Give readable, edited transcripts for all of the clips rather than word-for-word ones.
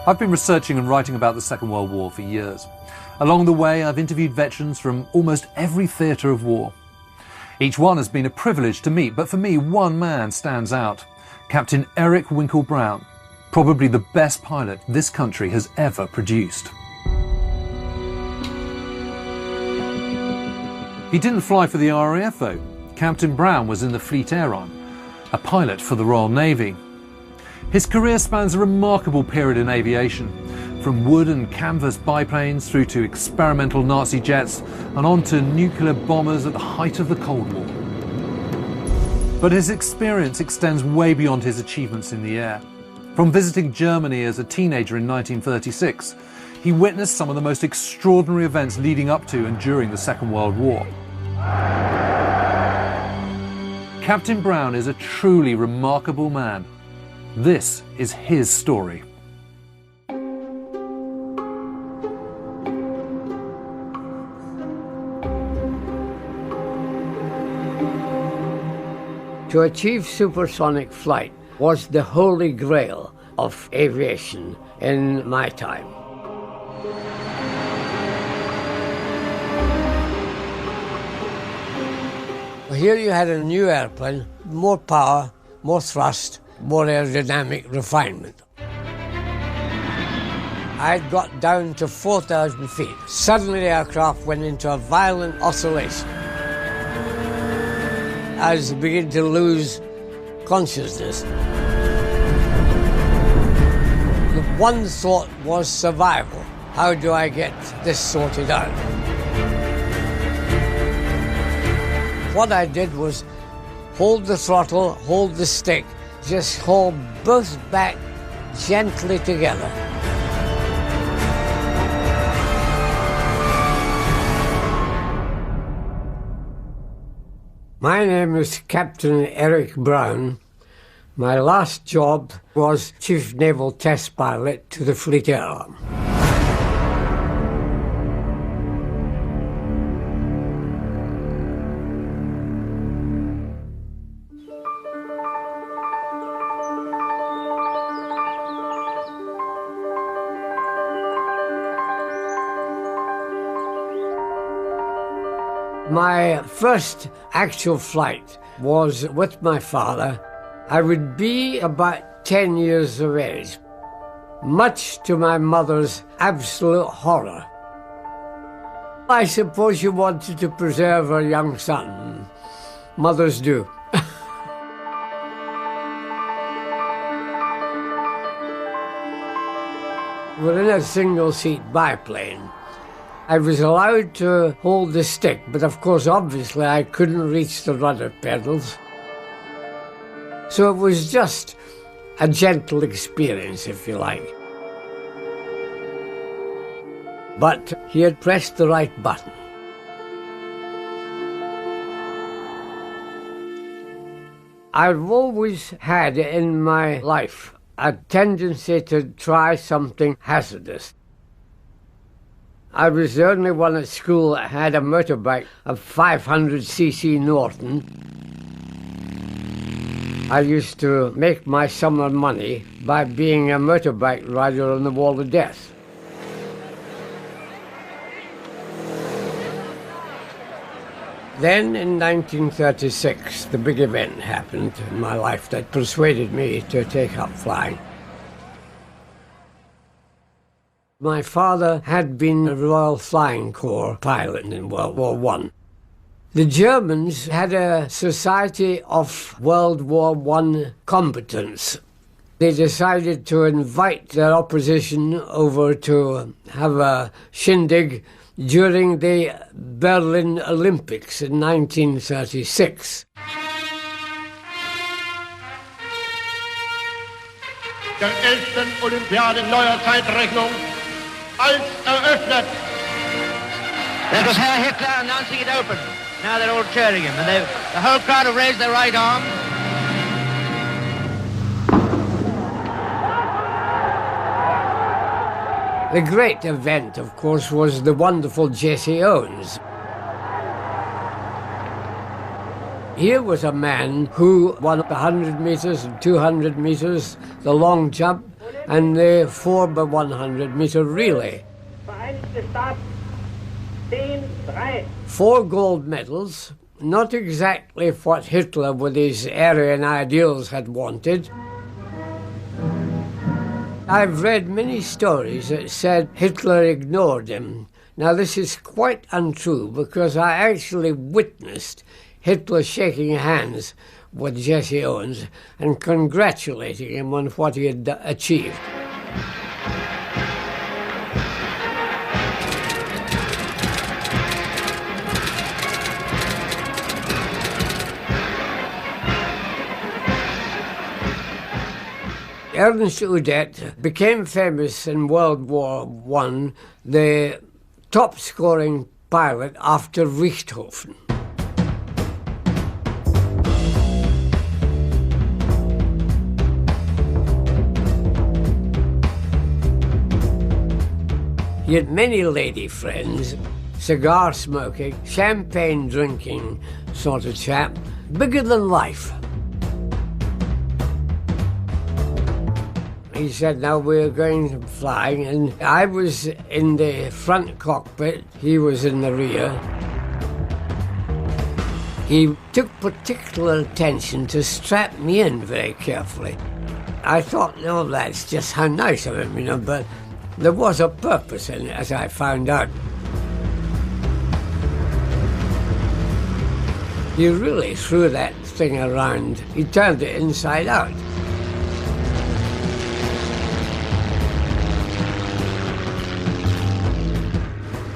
I've been researching and writing about the Second World War for years. Along the way, I've interviewed veterans from almost every theatre of war. Each one has been a privilege to meet, but for me, one man stands out. Captain Eric "WINKLE" Brown, probably the best pilot this country has ever produced. He didn't fly for the RAF though. Captain Brown was in the Fleet Air Arm, a pilot for the Royal Navy. His career spans a remarkable period in aviation, from wood and canvas biplanes through to experimental Nazi jets and on to nuclear bombers at the height of the Cold War. But his experience extends way beyond his achievements in the air. From visiting Germany as a teenager in 1936, he witnessed some of the most extraordinary events leading up to and during the Second World War. Captain Brown is a truly remarkable man. This is his story. To achieve supersonic flight was the holy grail of aviation in my time. Here you had a new airplane, more power, more thrust, more aerodynamic refinement. I got down to 4,000 feet. Suddenly the aircraft went into a violent oscillation. I was beginning to lose consciousness. The one thought was survival. How do I get this sorted out? What I did was hold the throttle, hold the stick, just hold both back gently together. My name is Captain Eric Brown. My last job was Chief Naval Test Pilot to the Fleet Air Arm. My first actual flight was with my father. I would be about 10 years of age, much to my mother's absolute horror. I suppose she wanted to preserve her young son. Mothers do. We're in a single-seat biplane. I was allowed to hold the stick, but of course, obviously, I couldn't reach the rudder pedals. So it was just a gentle experience, if you like. But he had pressed the right button. I've always had in my life a tendency to try something hazardous. I was the only one at school that had a motorbike, a 500cc Norton. I used to make my summer money by being a motorbike rider on the Wall of Death. Then in 1936, the big event happened in my life that persuaded me to take up flying. My father had been a Royal Flying Corps pilot in World War I. The Germans had a Society of World War I combatants. They decided to invite their opposition over to have a shindig during the Berlin Olympics in 1936. Der 11. Olympiade neuer Zeitrechnung als eröffnet. That was Herr Hitler announcing it open. Now they're all cheering him, and the whole crowd have raised their right arm. The great event, of course, was the wonderful Jesse Owens. Here was a man who won 100 meters and 200 meters, the long jump, and the 4x100 meter relay. 4 gold medals, not exactly what Hitler with his Aryan ideals had wanted. I've read many stories that said Hitler ignored him. Now this is quite untrue because I actually witnessed Hitler shaking hands with Jesse Owens and congratulating him on what he had achieved. Ernst Udet became famous in World War I, the top-scoring pilot after Richthofen. He had many lady friends, cigar smoking, champagne drinking sort of chap, bigger than life. He said, now we're going flying, and I was in the front cockpit, he was in the rear. He took particular attention to strap me in very carefully. I thought, no, that's just how nice of him, you know, but there was a purpose in it, as I found out. He really threw that thing around. He turned it inside out.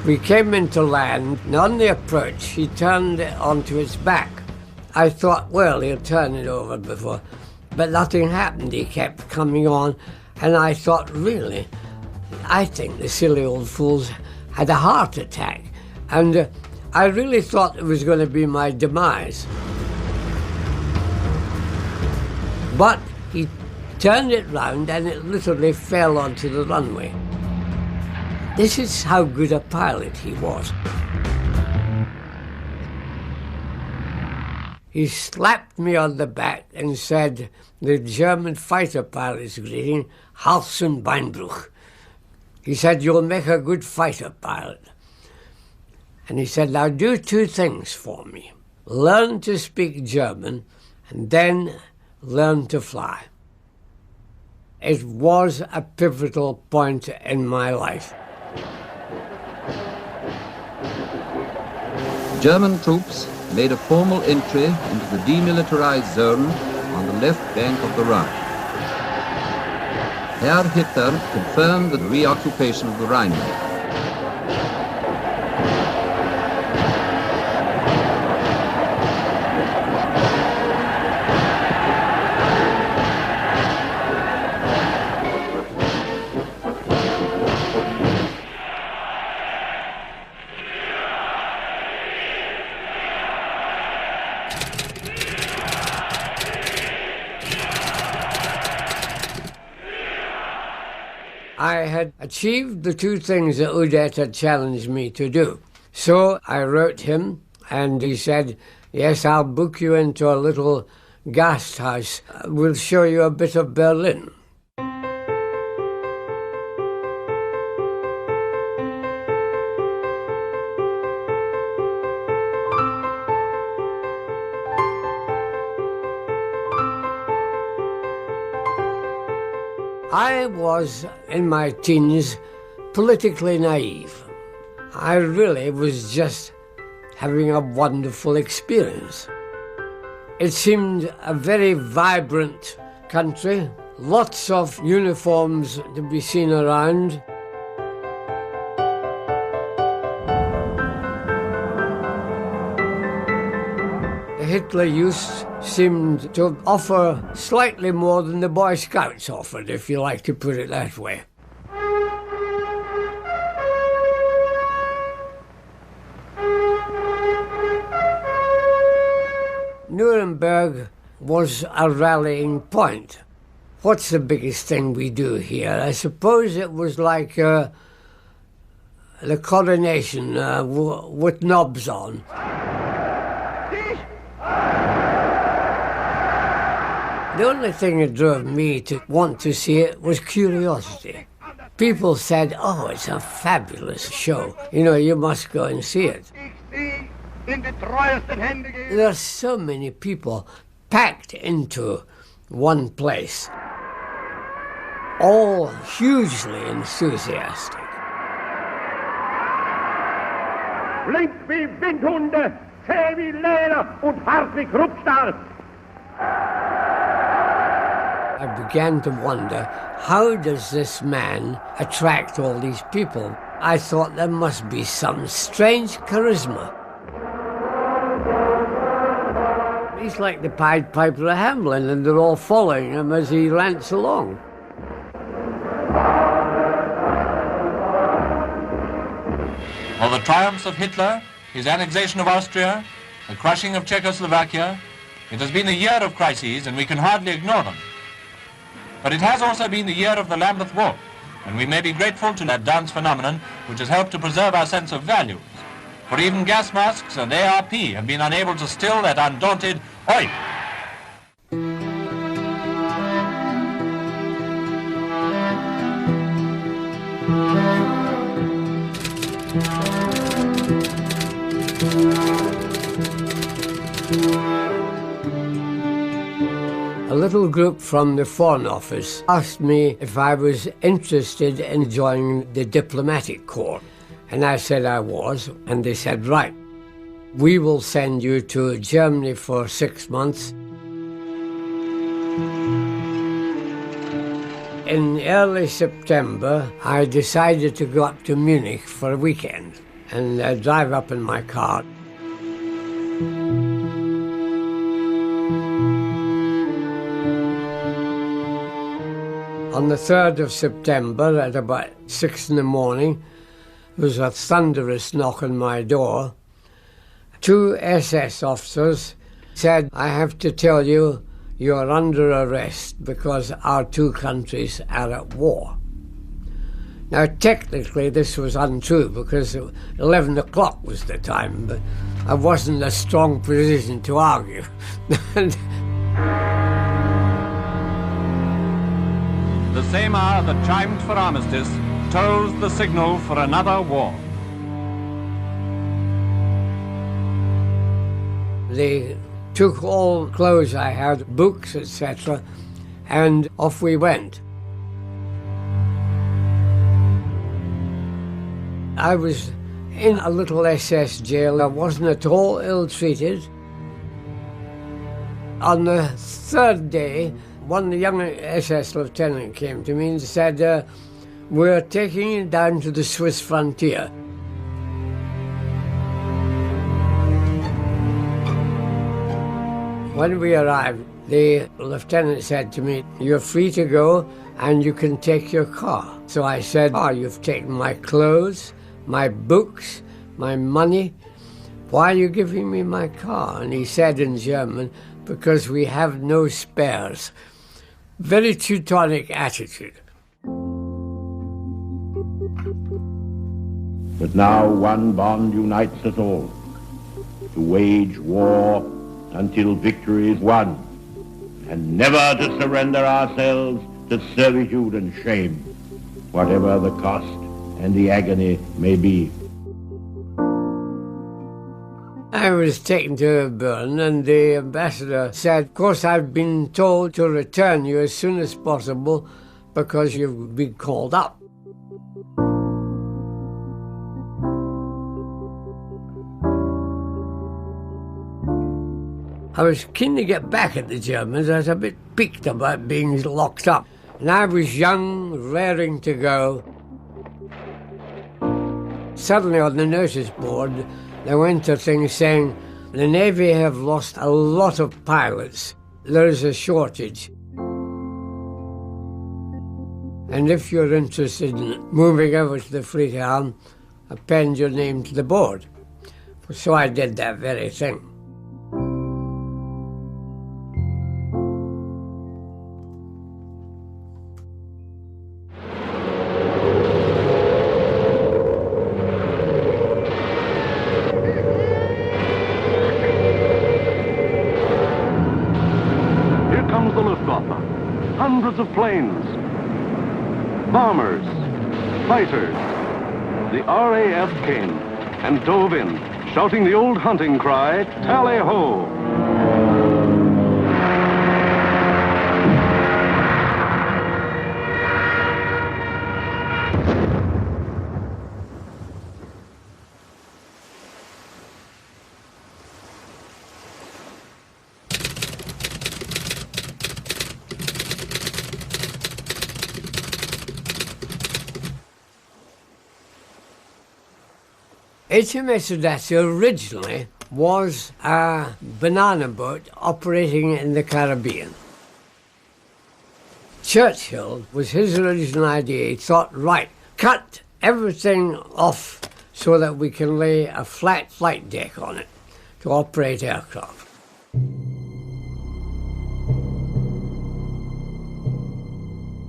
We came into land, and on the approach, he turned it onto its back. I thought, well, he'll turn it over before. But nothing happened. He kept coming on, and I thought, really, I think the silly old fool's had a heart attack. And I really thought it was going to be my demise. But he turned it round, and it literally fell onto the runway. This is how good a pilot he was. He slapped me on the back and said, the German fighter pilot's greeting, Halsen Beinbruch. He said, you'll make a good fighter pilot. And he said, now do 2 things for me. Learn to speak German, and then learn to fly. It was a pivotal point in my life. German troops made a formal entry into the demilitarized zone on the left bank of the Rhine. Herr Hitler confirmed the reoccupation of the Rhineland. I had achieved the 2 things that Udet had challenged me to do. So I wrote him, and he said, yes, I'll book you into a little guest house. We'll show you a bit of Berlin. I was, in my teens, politically naive. I really was just having a wonderful experience. It seemed a very vibrant country, lots of uniforms to be seen around. The Hitler Youth seemed to offer slightly more than the Boy Scouts offered, if you like to put it that way. Nuremberg was a rallying point. What's the biggest thing we do here? I suppose it was like the coronation with knobs on. The only thing that drove me to want to see it was curiosity. People said, oh, it's a fabulous show. You know, you must go and see it. There are so many people packed into one place, all hugely enthusiastic. Flink wie Windhunde, zäh wie Leder und hart wie Kruppstahl. I began to wonder, how does this man attract all these people? I thought there must be some strange charisma. He's like the Pied Piper of Hamelin, and they're all following him as he rants along. All the triumphs of Hitler, his annexation of Austria, the crushing of Czechoslovakia, it has been a year of crises, and we can hardly ignore them. But it has also been the year of the Lambeth Walk, and we may be grateful to that dance phenomenon which has helped to preserve our sense of values. For even gas masks and ARP have been unable to still that undaunted oi! A little group from the Foreign Office asked me if I was interested in joining the diplomatic corps. And I said I was, and they said, right, we will send you to Germany for 6 months. In early September, I decided to go up to Munich for a weekend and drive up in my car. On the 3rd of September, at about 6 in the morning, there was a thunderous knock on my door. 2 SS officers said, I have to tell you, you're under arrest because our 2 countries are at war. Now, technically, this was untrue because 11 o'clock was the time, but I wasn't in a strong position to argue. The same hour that chimed for armistice tolls the signal for another war. They took all clothes I had, books, etc., and off we went. I was in a little SS jail. I wasn't at all ill-treated. On the 3rd day, one young SS lieutenant came to me and said, we're taking you down to the Swiss frontier. When we arrived, the lieutenant said to me, you're free to go and you can take your car. So I said, oh, you've taken my clothes, my books, my money. Why are you giving me my car? And he said in German, because we have no spares. Very Teutonic attitude. But now one bond unites us all, to wage war until victory is won, and never to surrender ourselves to servitude and shame, whatever the cost and the agony may be. I was taken to Bern, and the ambassador said, of course, I've been told to return you as soon as possible because you've been called up. I was keen to get back at the Germans. I was a bit piqued about being locked up. And I was young, raring to go. Suddenly on the notice board, there went a thing saying, the Navy have lost a lot of pilots. There is a shortage. And if you're interested in moving over to the Fleet Arm, append your name to the board. So I did that very thing. hundreds of planes, bombers, fighters. The RAF came and dove in, shouting the old hunting cry, tally-ho! HMS Audacia originally was a banana boat operating in the Caribbean. Churchill was his original idea. He thought, right, cut everything off so that we can lay a flat flight deck on it to operate aircraft.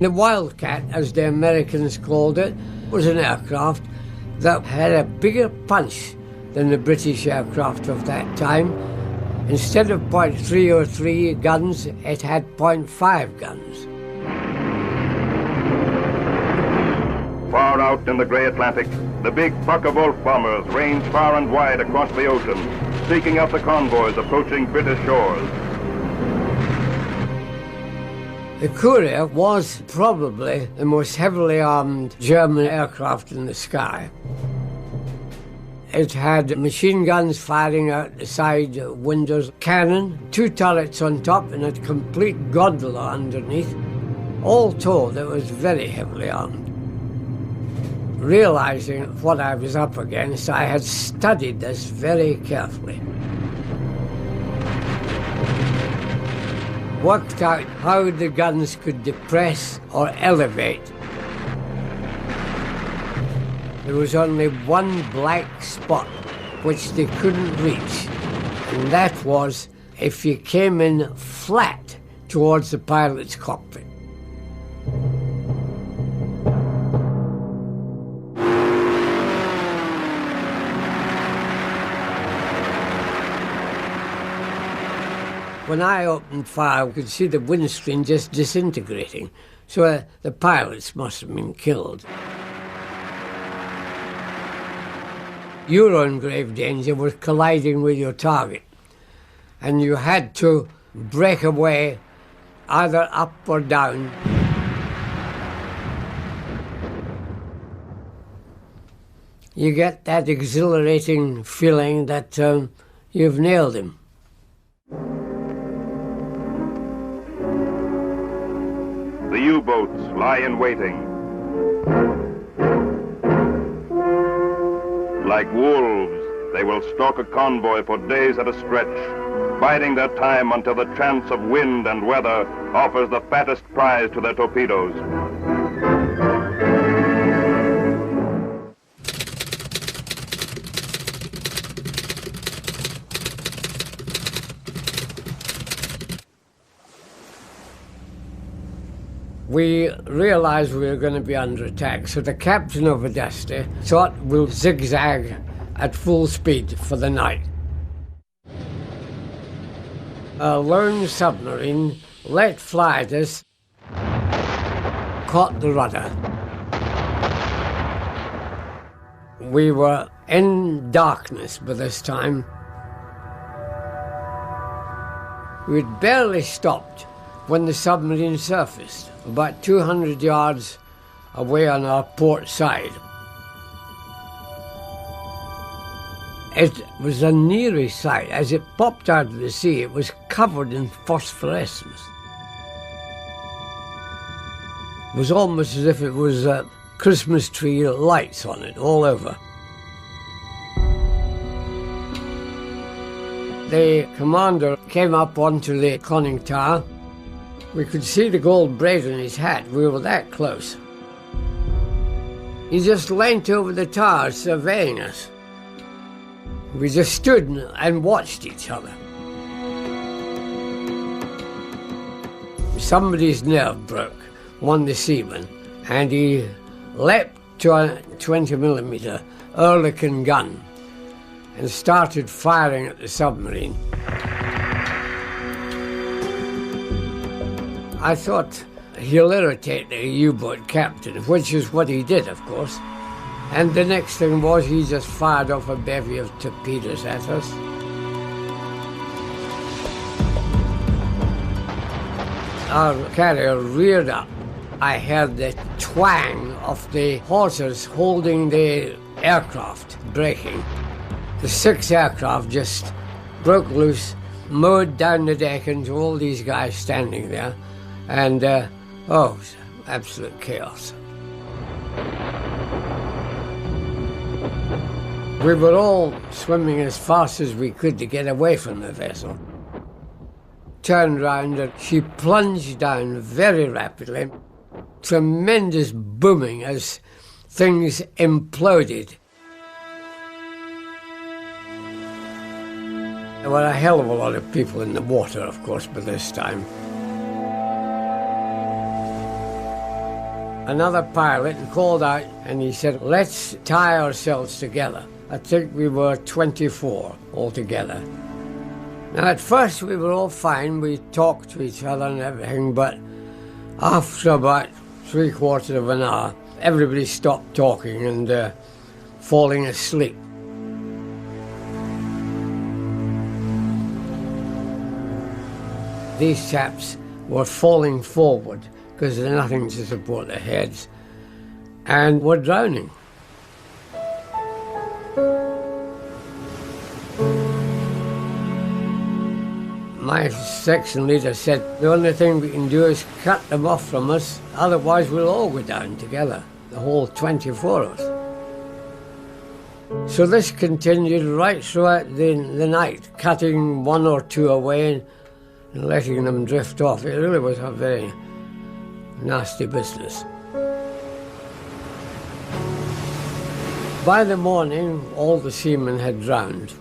The Wildcat, as the Americans called it, was an aircraft that had a bigger punch than the British aircraft of that time. Instead of .303 guns, it had .5 guns. Far out in the grey Atlantic, the big Focke-Wulf bombers range far and wide across the ocean, seeking out the convoys approaching British shores. The Courier was probably the most heavily armed German aircraft in the sky. It had machine guns firing out the side windows, cannon, 2 turrets on top, and a complete gondola underneath. All told, it was very heavily armed. Realizing what I was up against, I had studied this very carefully. Worked out how the guns could depress or elevate. There was only one black spot which they couldn't reach, and that was if you came in flat towards the pilot's cockpit. When I opened fire, I could see the windscreen just disintegrating, so the pilots must have been killed. Your own grave danger was colliding with your target, and you had to break away either up or down. You get that exhilarating feeling that you've nailed him. The U-boats lie in waiting. Like wolves, they will stalk a convoy for days at a stretch, biding their time until the chance of wind and weather offers the fattest prize to their torpedoes. We realized we were going to be under attack, so the captain of Audacia thought we'll zigzag at full speed for the night. A lone submarine let fly at us, caught the rudder. We were in darkness by this time. We'd barely stopped when the submarine surfaced, about 200 yards away on our port side. It was a near sight. As it popped out of the sea, it was covered in phosphorescence. It was almost as if it was Christmas tree lights on it all over. The commander came up onto the conning tower. We could see the gold braid on his hat. We were that close. He just leant over the tower surveying us. We just stood and watched each other. Somebody's nerve broke, one of the seamen, and he leapt to a 20mm Oerlikon gun and started firing at the submarine. I thought he'll irritate the U-boat captain, which is what he did, of course. And the next thing was he just fired off a bevy of torpedoes at us. Our carrier reared up. I heard the twang of the hawsers holding the aircraft braking. The 6 aircraft just broke loose, mowed down the deck into all these guys standing there, and it was absolute chaos. We were all swimming as fast as we could to get away from the vessel. Turned round and she plunged down very rapidly. Tremendous booming as things imploded. There were a hell of a lot of people in the water, of course, by this time. Another pilot called out and he said, let's tie ourselves together. I think we were 24 altogether. Now, at first we were all fine. We talked to each other and everything, but after about 3/4 of an hour, everybody stopped talking and falling asleep. These chaps were falling forward because there's nothing to support their heads, and were drowning. My section leader said, the only thing we can do is cut them off from us, otherwise we'll all go down together, the whole 24 of us. So this continued right throughout the night, cutting 1 or 2 away and letting them drift off. It really was a very nasty business. By the morning, all the seamen had drowned.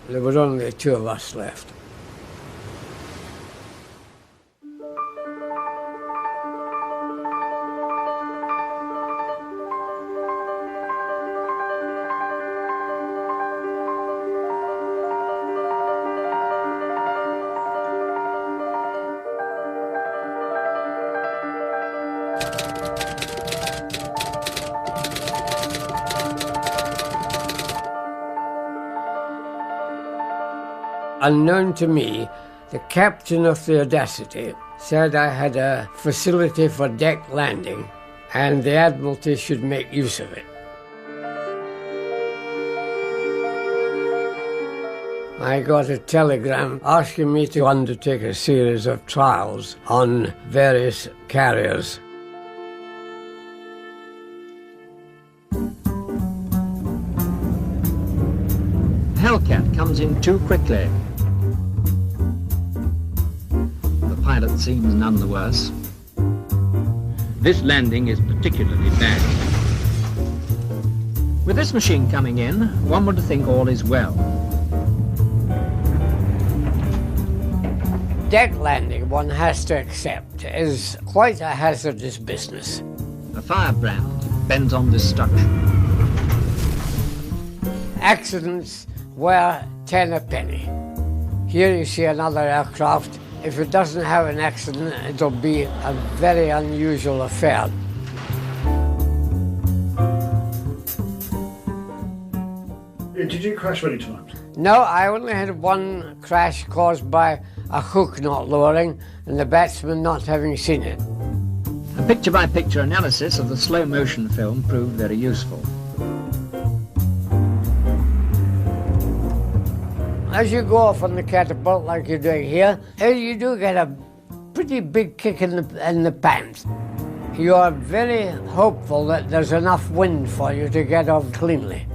There were only 2 of us left. Unknown to me, the captain of the Audacity said I had a facility for deck landing and the Admiralty should make use of it. I got a telegram asking me to undertake a series of trials on various carriers. Hellcat comes in too quickly. The pilot seems none the worse. This landing is particularly bad. With this machine coming in, one would think all is well. Deck landing, one has to accept, is quite a hazardous business. A firebrand bent on destruction. Accidents were 10 a penny. Here you see another aircraft. If it doesn't have an accident, it'll be a very unusual affair. Did you crash many times? No, I only had one crash caused by a hook not lowering and the batsman not having seen it. A picture-by-picture analysis of the slow-motion film proved very useful. As you go off on the catapult like you're doing here, you do get a pretty big kick in the pants. You are very hopeful that there's enough wind for you to get off cleanly.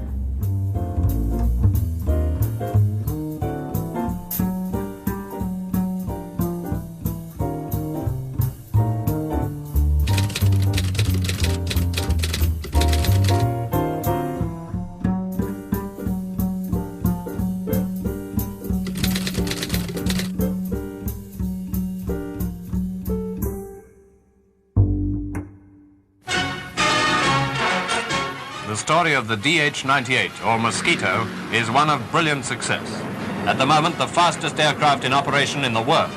The story of the DH-98, or Mosquito, is one of brilliant success. At the moment, the fastest aircraft in operation in the world.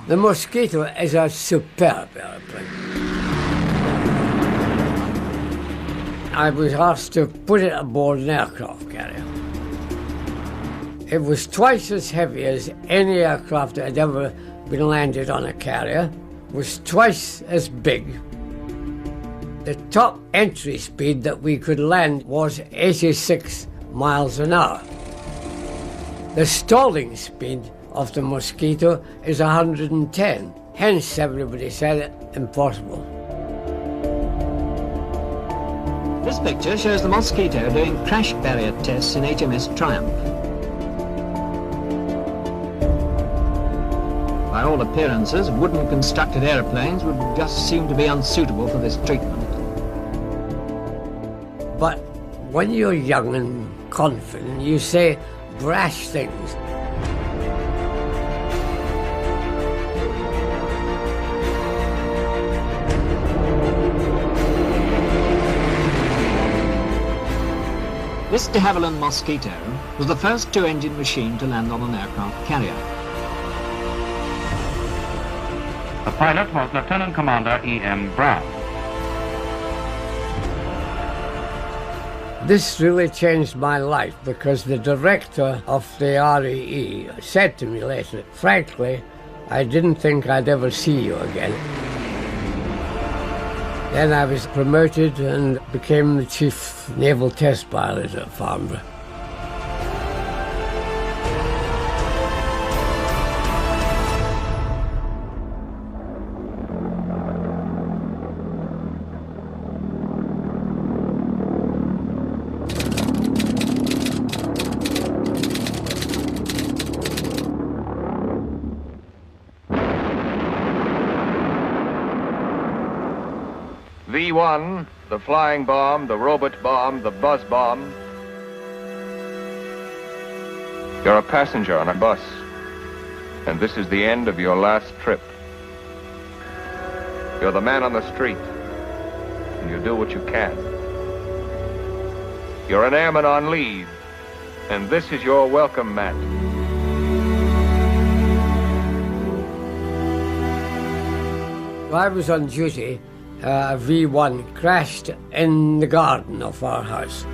The Mosquito is a superb aeroplane. I was asked to put it aboard an aircraft carrier. It was twice as heavy as any aircraft that had ever been landed on a carrier, was twice as big. The top entry speed that we could land was 86 miles an hour. The stalling speed of the Mosquito is 110, hence everybody said it impossible. This picture shows the Mosquito doing crash barrier tests in HMS Triumph. By all appearances, wooden constructed aeroplanes would just seem to be unsuitable for this treatment. But when you're young and confident, you say brash things. This de Havilland Mosquito was the first two-engine machine to land on an aircraft carrier. The pilot was Lieutenant Commander E.M. Brown. This really changed my life because the director of the RAE said to me later, frankly, I didn't think I'd ever see you again. Then I was promoted and became the chief naval test pilot at Farnborough. V1, the flying bomb, the robot bomb, the buzz bomb. You're a passenger on a bus, and this is the end of your last trip. You're the man on the street, and you do what you can. You're an airman on leave, and this is your welcome mat. I was on duty. A V1 crashed in the garden of our house.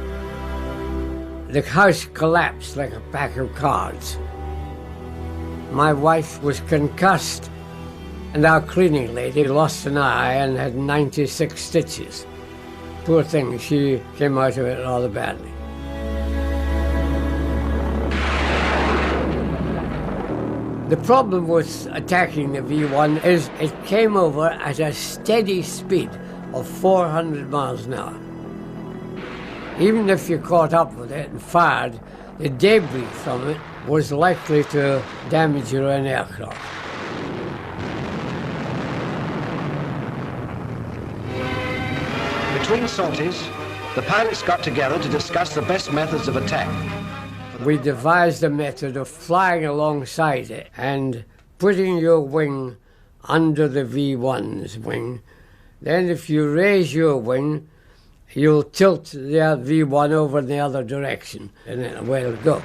The house collapsed like a pack of cards. My wife was concussed, and our cleaning lady lost an eye and had 96 stitches. Poor thing, she came out of it rather badly. The problem with attacking the V1 is it came over at a steady speed of 400 miles an hour. Even if you caught up with it and fired, the debris from it was likely to damage your own aircraft. Between sorties, the pilots got together to discuss the best methods of attack. We devised a method of flying alongside it and putting your wing under the V1's wing. Then if you raise your wing, you'll tilt the V1 over in the other direction, and then away it'll go.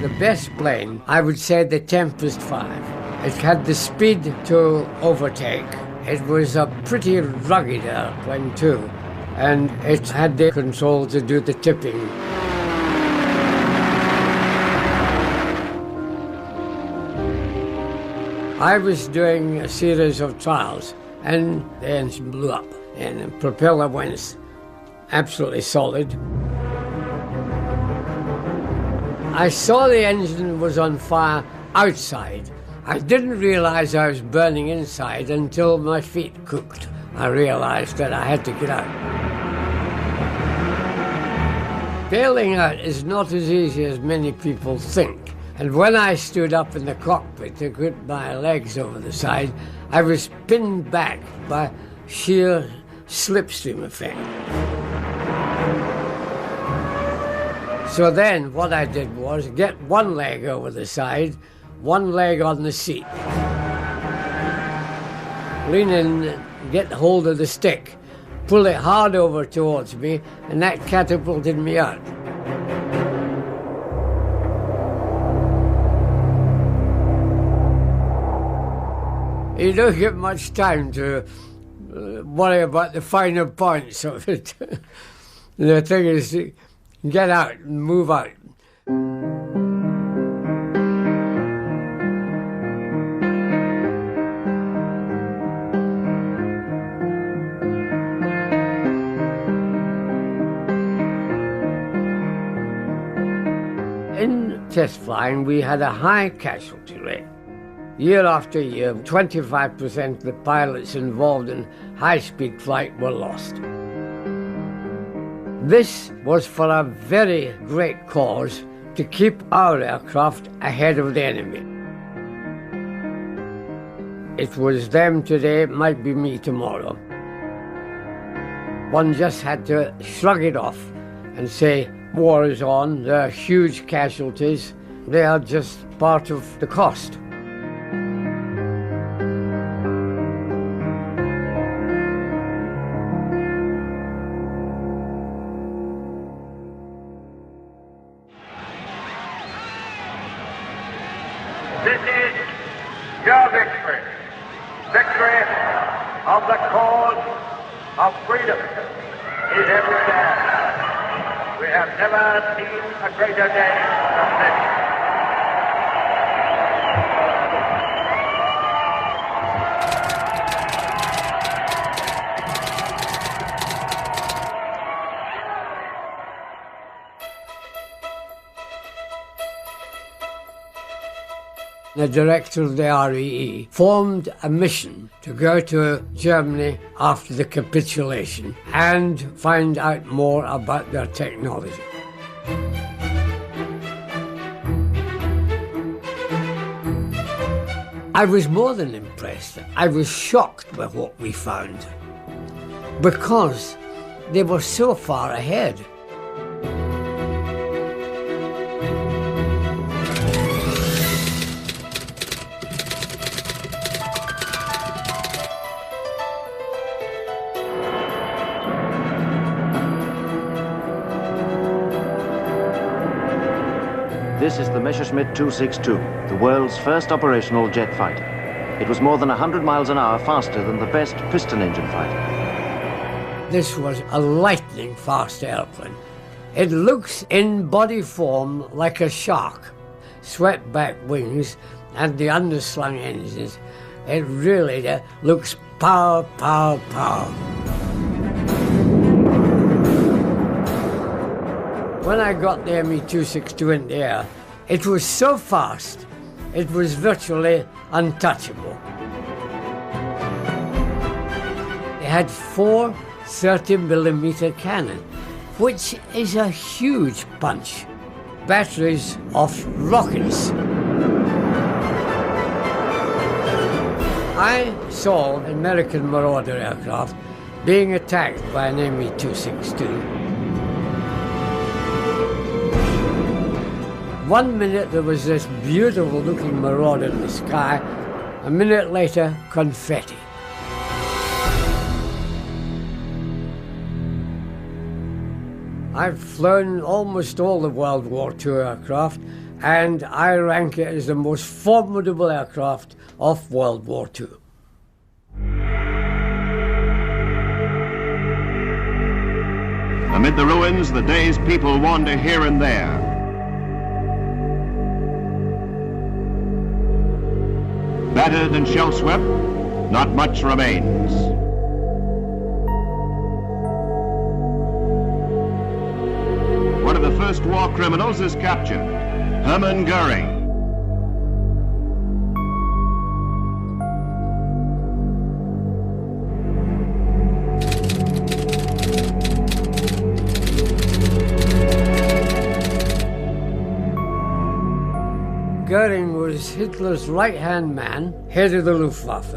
The best plane, I would say the Tempest 5. It had the speed to overtake. It was a pretty rugged airplane too, and it had the control to do the tipping. I was doing a series of trials, and the engine blew up, and the propeller went absolutely solid. I saw the engine was on fire outside. I didn't realize I was burning inside until my feet cooked. I realized that I had to get out. Bailing out is not as easy as many people think. And when I stood up in the cockpit to put my legs over the side, I was pinned back by sheer slipstream effect. So then what I did was get one leg over the side, one leg on the seat. Lean in, get hold of the stick, pulled it hard over towards me, and that catapulted me out. You don't get much time to worry about the finer points of it. The thing is to get out and move out. In test flying, we had a high casualty rate. Year after year, 25% of the pilots involved in high-speed flight were lost. This was for a very great cause to keep our aircraft ahead of the enemy. It was them today, it might be me tomorrow. One just had to shrug it off and say, war is on, there are huge casualties, they are just part of the cost. This is your victory. Victory of the cause of freedom is every day. We have never seen a greater day than this. The director of the REE formed a mission to go to Germany after the capitulation and find out more about their technology. I was more than impressed. I was shocked by what we found because they were so far ahead. This is the Messerschmitt 262, the world's first operational jet fighter. It was more than 100 miles an hour faster than the best piston engine fighter. This was a lightning fast airplane. It looks in body form like a shark, swept back wings and the underslung engines. It really looks power, power, power. When I got the Me-262 in the air, it was so fast, it was virtually untouchable. It had 4 30mm cannons, which is a huge punch. Batteries of rockets. I saw an American Marauder aircraft being attacked by an Me-262. 1 minute there was this beautiful looking Marauder in the sky, a minute later confetti. I've flown almost all the World War II aircraft, and I rank it as the most formidable aircraft of World War II. Amid the ruins, the day's people wander here and there. Battered and shell-swept, not much remains. One of the first war criminals is captured, Hermann Goering. Goering was Hitler's right-hand man, head of the Luftwaffe.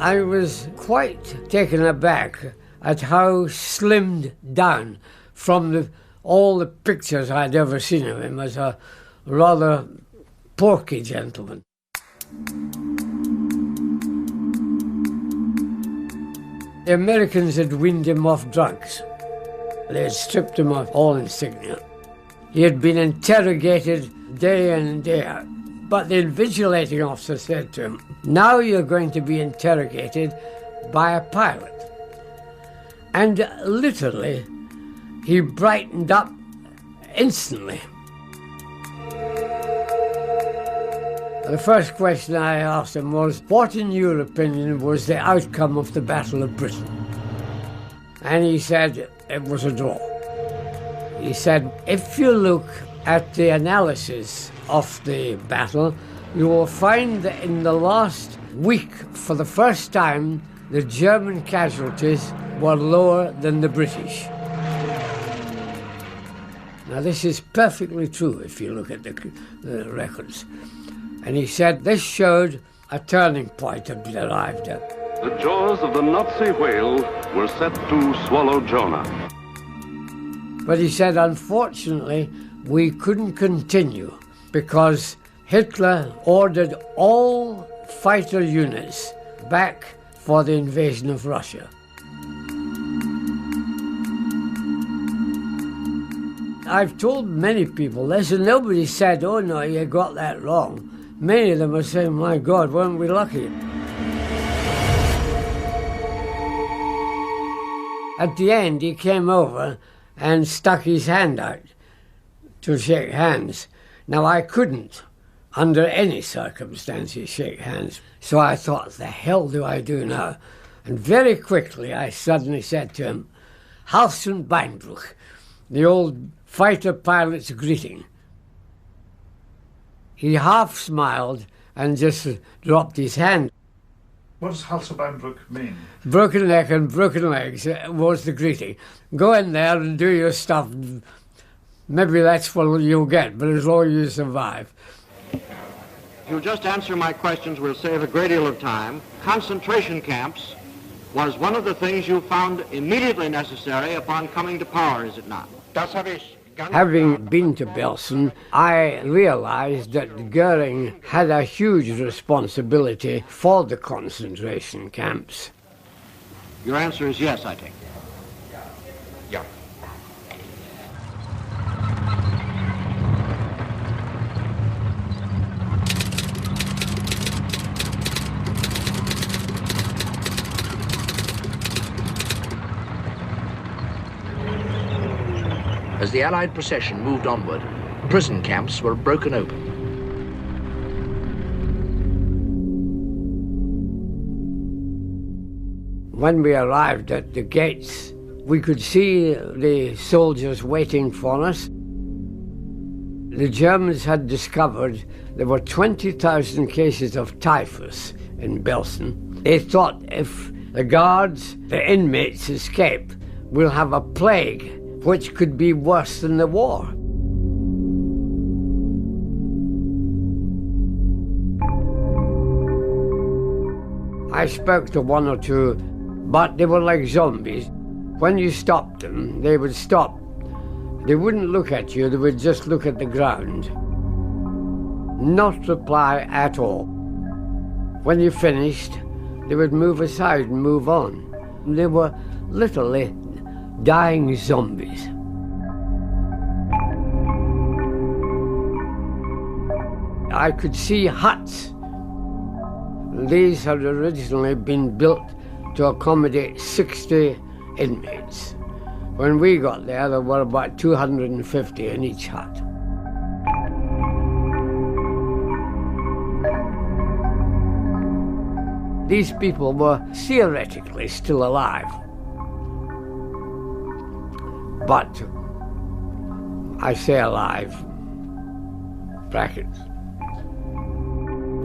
I was quite taken aback at how slimmed down from all the pictures I'd ever seen of him as a rather porky gentleman. The Americans had weaned him off drugs. They had stripped him of all insignia. He had been interrogated day in and day out. But the invigilating officer said to him, "Now you're going to be interrogated by a pilot." And literally, he brightened up instantly. The first question I asked him was, what in your opinion was the outcome of the Battle of Britain? And he said it was a draw. He said, if you look at the analysis of the battle, you will find that in the last week, for the first time, the German casualties were lower than the British. Now this is perfectly true if you look at the records. And he said this showed a turning point had been arrived at. The jaws of the Nazi whale were set to swallow Jonah. But he said, unfortunately, we couldn't continue because Hitler ordered all fighter units back for the invasion of Russia. I've told many people this, and nobody said, oh no, you got that wrong. Many of them are saying, my God, weren't we lucky? At the end, he came over and stuck his hand out to shake hands. Now, I couldn't, under any circumstances, shake hands. So I thought, the hell do I do now? And very quickly, I suddenly said to him, Hals und Beinbruch, the old fighter pilot's greeting. He half smiled and just dropped his hand. What does Hals und Beinbruch mean? Broken neck and broken legs was the greeting. Go in there and do your stuff. Maybe that's what you'll get, but as long as you survive. If you'll just answer my questions, we'll save a great deal of time. Concentration camps was one of the things you found immediately necessary upon coming to power, is it not? Das habe ich. Having been to Belsen, I realized that Goering had a huge responsibility for the concentration camps. Your answer is yes, I take it. Yeah. As the Allied procession moved onward, prison camps were broken open. When we arrived at the gates, we could see the soldiers waiting for us. The Germans had discovered there were 20,000 cases of typhus in Belsen. They thought if the guards, the inmates escape, we'll have a plague which could be worse than the war. I spoke to one or two, but they were like zombies. When you stopped them, they would stop. They wouldn't look at you, they would just look at the ground. Not reply at all. When you finished, they would move aside and move on. They were literally dying zombies. I could see huts. These had originally been built to accommodate 60 inmates. When we got there were about 250 in each hut. These people were theoretically still alive. But I say alive, brackets.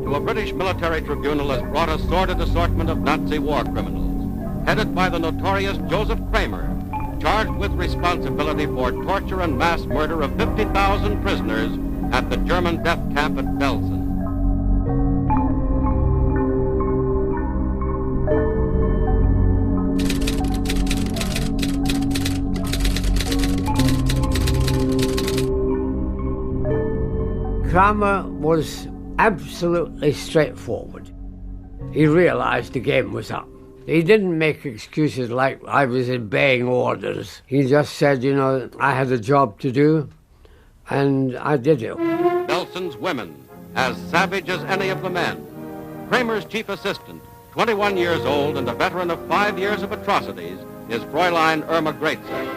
To a British military tribunal has brought a sordid assortment of Nazi war criminals, headed by the notorious Joseph Kramer, charged with responsibility for torture and mass murder of 50,000 prisoners at the German death camp at Belsen. Kramer was absolutely straightforward. He realized the game was up. He didn't make excuses like I was obeying orders. He just said, you know, I had a job to do, and I did it. Nelson's women, as savage as any of the men. Kramer's chief assistant, 21 years old and a veteran of 5 years of atrocities, is Fräulein Irma Graetze.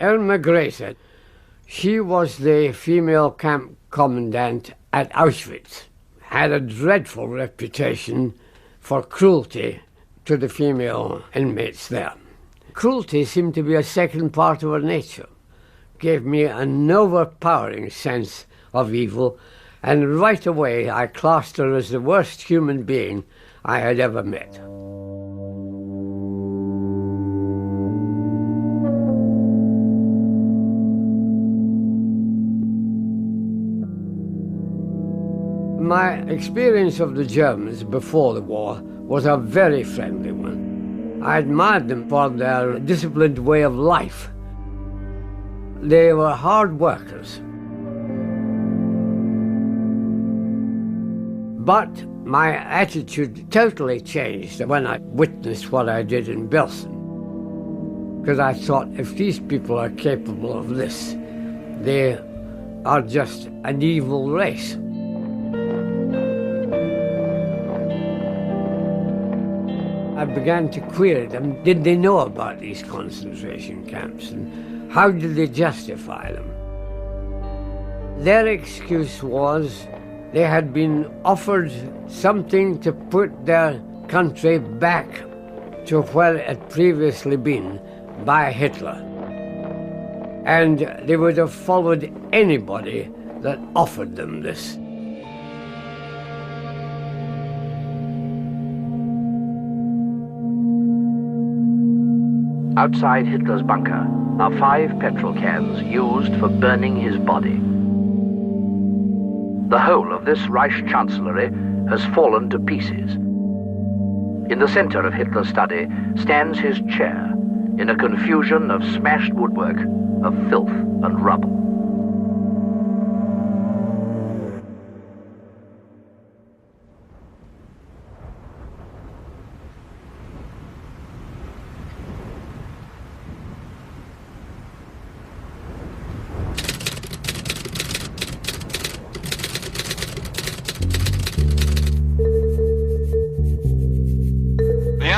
Irma Graetze, she was the female camp commandant at Auschwitz, had a dreadful reputation for cruelty to the female inmates there. Cruelty seemed to be a second part of her nature, gave me an overpowering sense of evil, and right away I classed her as the worst human being I had ever met. My experience of the Germans before the war was a very friendly one. I admired them for their disciplined way of life. They were hard workers. But my attitude totally changed when I witnessed what I did in Belsen. Because I thought, if these people are capable of this, they are just an evil race. I began to query them. Did they know about these concentration camps, and how did they justify them? Their excuse was they had been offered something to put their country back to where it had previously been by Hitler. And they would have followed anybody that offered them this. Outside Hitler's bunker are 5 petrol cans used for burning his body. The whole of this Reich Chancellery has fallen to pieces. In the center of Hitler's study stands his chair, in a confusion of smashed woodwork, of filth and rubble.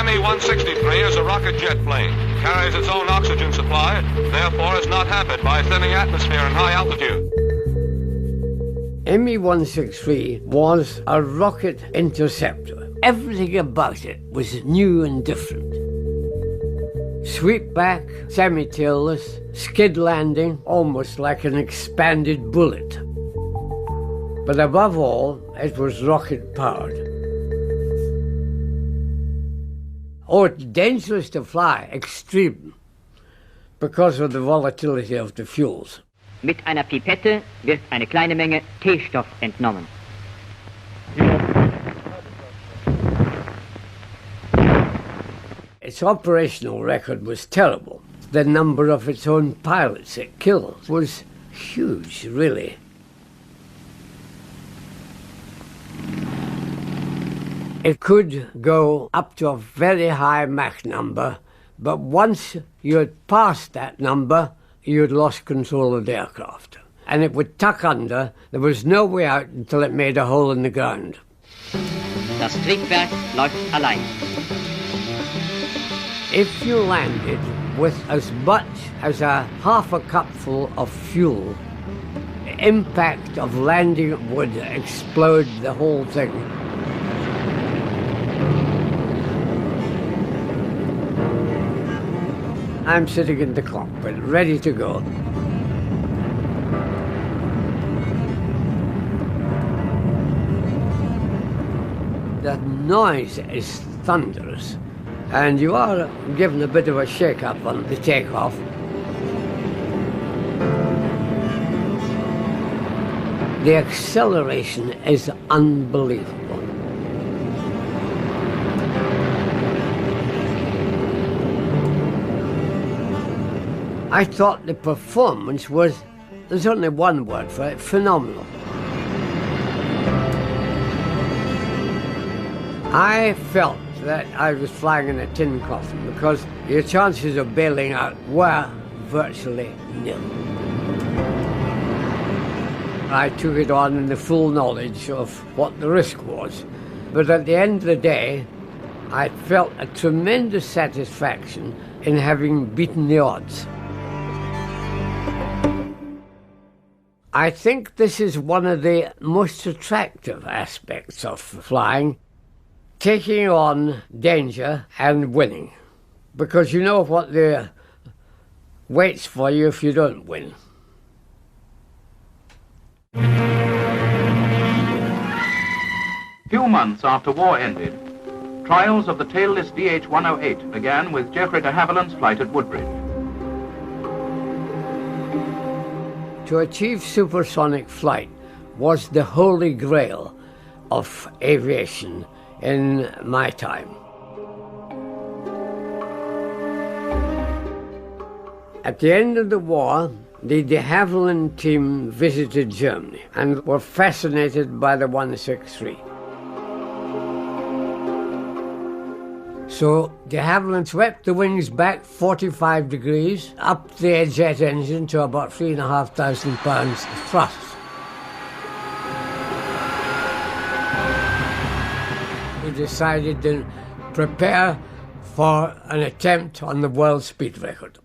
Mi-163 is a rocket jet plane. Carries its own oxygen supply, therefore is not hampered by thinning atmosphere and high altitude. Mi-163 was a rocket interceptor. Everything about it was new and different. Sweep-back, semi-tailless, skid landing, almost like an expanded bullet. But above all, it was rocket-powered. Oh, it's dangerous to fly, extreme, because of the volatility of the fuels. Mit einer Pipette wird eine kleine Menge T-Stoff entnommen. Its operational record was terrible. The number of its own pilots it killed was huge, really. It could go up to a very high Mach number, but once you had passed that number, you had lost control of the aircraft. And it would tuck under. There was no way out until it made a hole in the ground. Das Triebwerk läuft allein. If you landed with as much as a half a cupful of fuel, the impact of landing would explode the whole thing. I'm sitting in the cockpit, ready to go. The noise is thunderous, and you are given a bit of a shake-up on the takeoff. The acceleration is unbelievable. I thought the performance was, there's only one word for it, phenomenal. I felt that I was flying in a tin coffin because your chances of bailing out were virtually nil. I took it on in the full knowledge of what the risk was. But at the end of the day, I felt a tremendous satisfaction in having beaten the odds. I think this is one of the most attractive aspects of flying, taking on danger and winning, because you know what the waits for you if you don't win. Few months after war ended, trials of the tailless DH-108 began with Geoffrey de Havilland's flight at Woodbridge. To achieve supersonic flight was the holy grail of aviation in my time. At the end of the war, the de Havilland team visited Germany and were fascinated by the 163. So de Havilland swept the wings back 45 degrees, up the jet engine to about 3,500 pounds thrust. We decided to prepare for an attempt on the world speed record.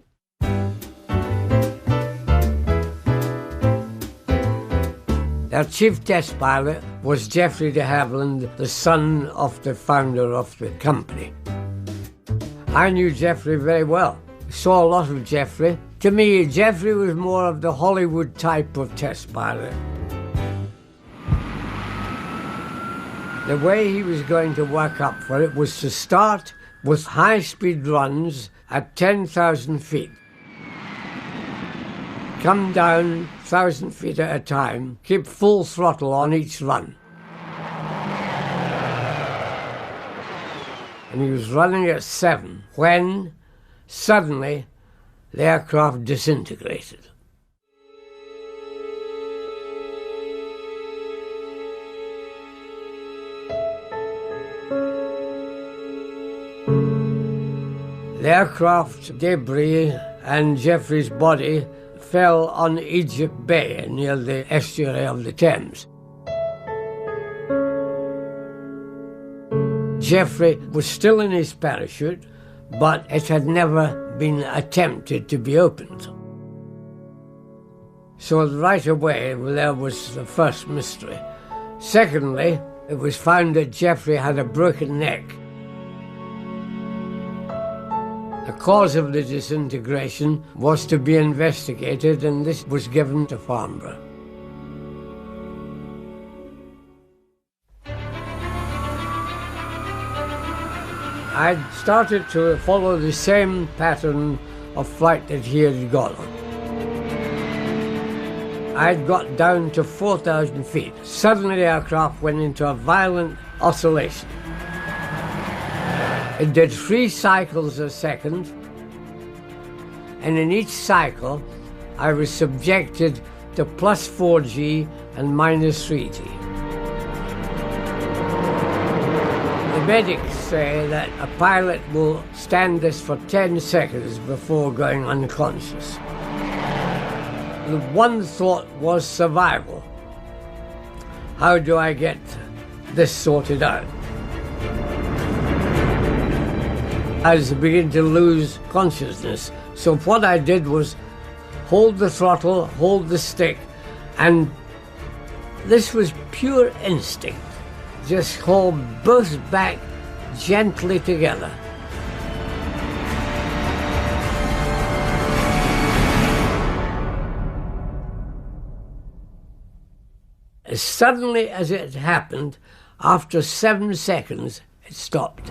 Our chief test pilot was Geoffrey de Havilland, the son of the founder of the company. I knew Geoffrey very well. Saw a lot of Geoffrey. To me, Geoffrey was more of the Hollywood type of test pilot. The way he was going to work up for it was to start with high-speed runs at 10,000 feet. Come down 1,000 feet at a time, keep full throttle on each run. And he was running at 7 when suddenly the aircraft disintegrated. The aircraft debris and Geoffrey's body fell on Egypt Bay near the estuary of the Thames. Geoffrey was still in his parachute, but it had never been attempted to be opened. So right away, there was the first mystery. Secondly, it was found that Geoffrey had a broken neck. The cause of the disintegration was to be investigated, and this was given to Farnborough. I'd started to follow the same pattern of flight that he had gone on. I'd got down to 4,000 feet. Suddenly the aircraft went into a violent oscillation. It did 3 cycles a second, and in each cycle I was subjected to plus 4G and minus 3G. The medics say that a pilot will stand this for 10 seconds before going unconscious. The one thought was survival. How do I get this sorted out? I was beginning to lose consciousness. So what I did was hold the throttle, hold the stick, and this was pure instinct. Just hold both back gently together. As suddenly as it happened, after 7 seconds, it stopped.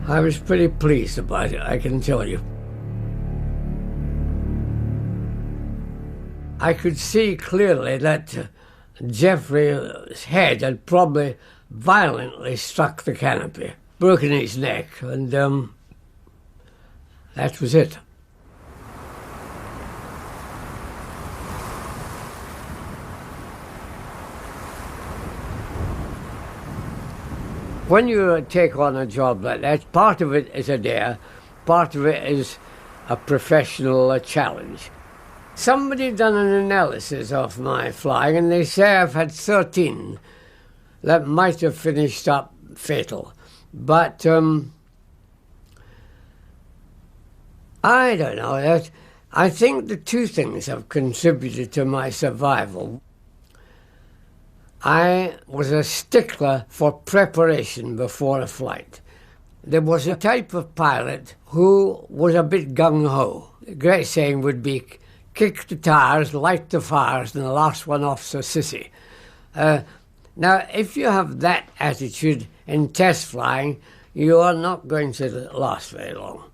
I was pretty pleased about it, I can tell you. I could see clearly that Geoffrey's head had probably violently struck the canopy, broken his neck, and that was it. When you take on a job like that, part of it is a dare, part of it is a professional challenge. Somebody done an analysis of my flying, and they say I've had 13 that might have finished up fatal. But I don't know. I think the two things have contributed to my survival. I was a stickler for preparation before a flight. There was a type of pilot who was a bit gung-ho. The great saying would be, kick the tires, light the fires, and the last one off's a sissy. Now, if you have that attitude in test flying, you are not going to last very long.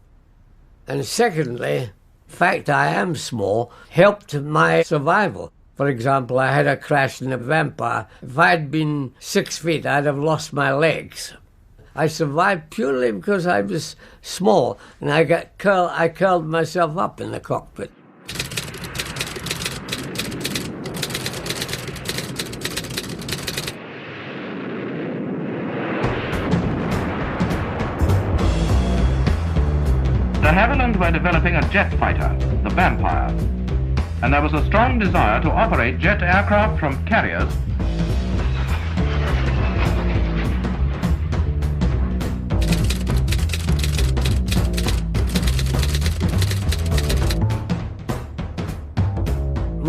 And secondly, the fact I am small helped my survival. For example, I had a crash in a Vampire. If I had been 6 feet, I'd have lost my legs. I survived purely because I was small, and I curled myself up in the cockpit. De Havilland were developing a jet fighter, the Vampire, and there was a strong desire to operate jet aircraft from carriers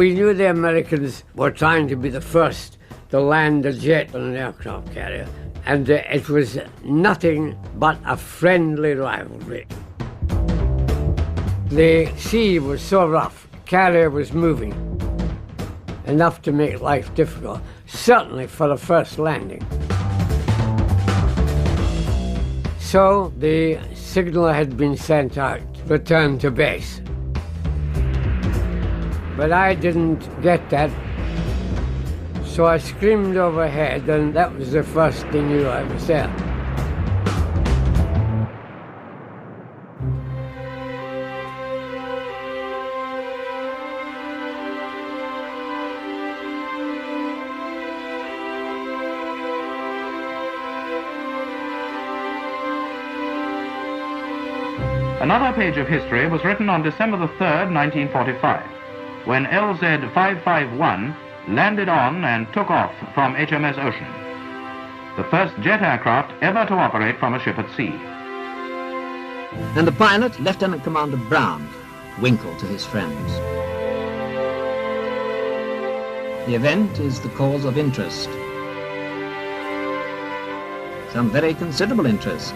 We knew the Americans were trying to be the first to land a jet on an aircraft carrier, and it was nothing but a friendly rivalry. The sea was so rough, the carrier was moving, enough to make life difficult, certainly for the first landing. So the signal had been sent out, return to base. But I didn't get that, so I screamed overhead, and that was the first they knew I was there. Another page of history was written on December the 3rd, 1945, when LZ-551 landed on and took off from HMS Ocean, the first jet aircraft ever to operate from a ship at sea. And the pilot, Lieutenant Commander Brown, WINKLE to his friends. The event is the cause of interest, some very considerable interest.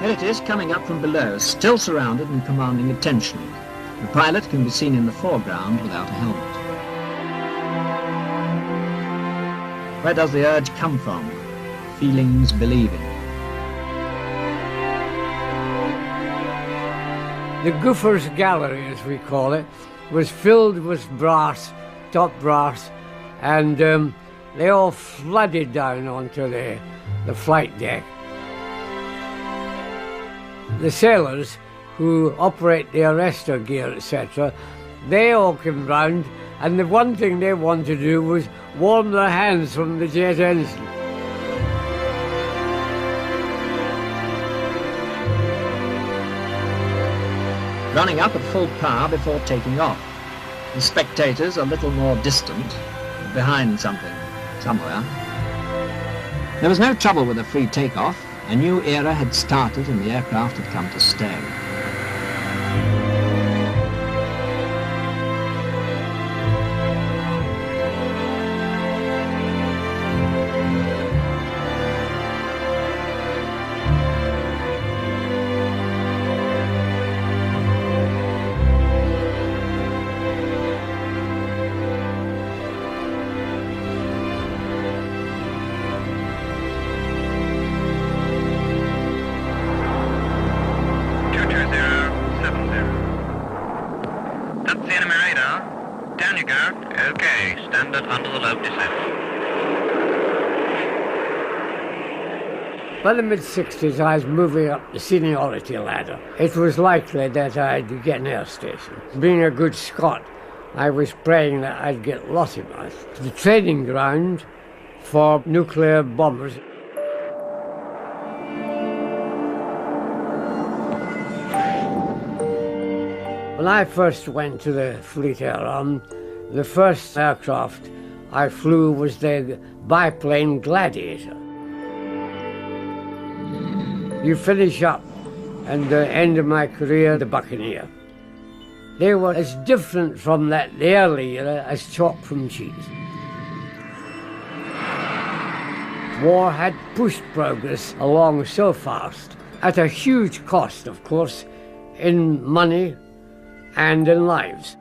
Here it is, coming up from below, still surrounded and commanding attention. The pilot can be seen in the foreground without a helmet. Where does the urge come from? Feelings believing. The Goopher's Gallery, as we call it, was filled with brass, top brass, and they all flooded down onto the flight deck. The sailors who operate the arrestor gear, etc., they all came round, and the one thing they wanted to do was warm their hands from the jet engine. Running up at full power before taking off. The spectators a little more distant, behind something, somewhere. There was no trouble with a free takeoff. A new era had started and the aircraft had come to stay. By the mid-60s, I was moving up the seniority ladder. It was likely that I'd get an air station. Being a good Scot, I was praying that I'd get Lossiemouth. The training ground for nuclear bombers. When I first went to the Fleet Air Arm, the first aircraft I flew was the biplane Gladiator. You finish up, and the end of my career, the Buccaneer. They were as different from that early era as chalk from cheese. War had pushed progress along so fast, at a huge cost, of course, in money and in lives.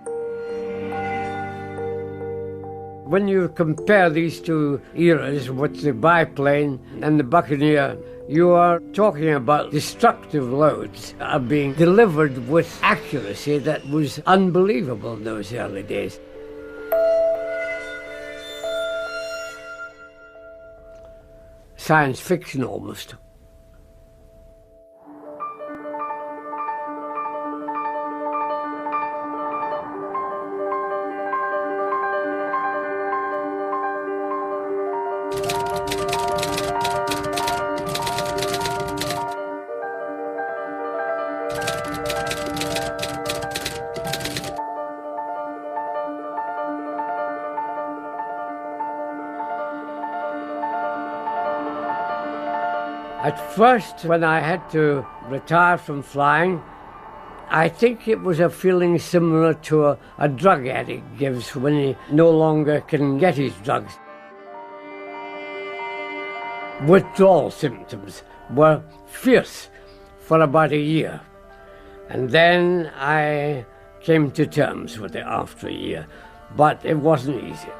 When you compare these two eras with the biplane and the Buccaneer, you are talking about destructive loads are being delivered with accuracy that was unbelievable in those early days. Science fiction almost. At first, when I had to retire from flying, I think it was a feeling similar to a drug addict gives when he no longer can get his drugs. Withdrawal symptoms were fierce for about a year. And then I came to terms with it after a year, but it wasn't easy.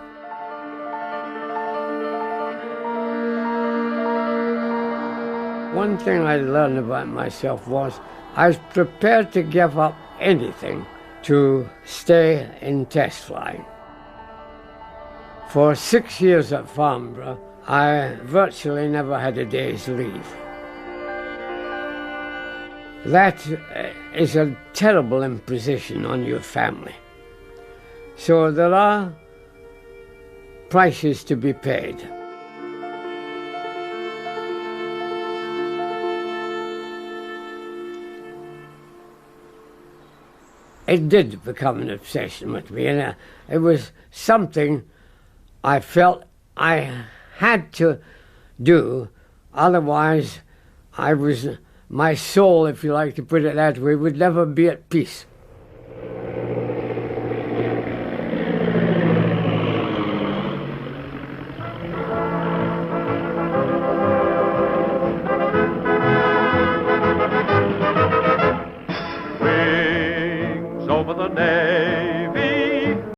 One thing I learned about myself was I was prepared to give up anything to stay in test flying. For 6 years at Farnborough, I virtually never had a day's leave. That is a terrible imposition on your family. So there are prices to be paid. It did become an obsession with me, and it was something I felt I had to do, otherwise my soul, if you like to put it that way, would never be at peace.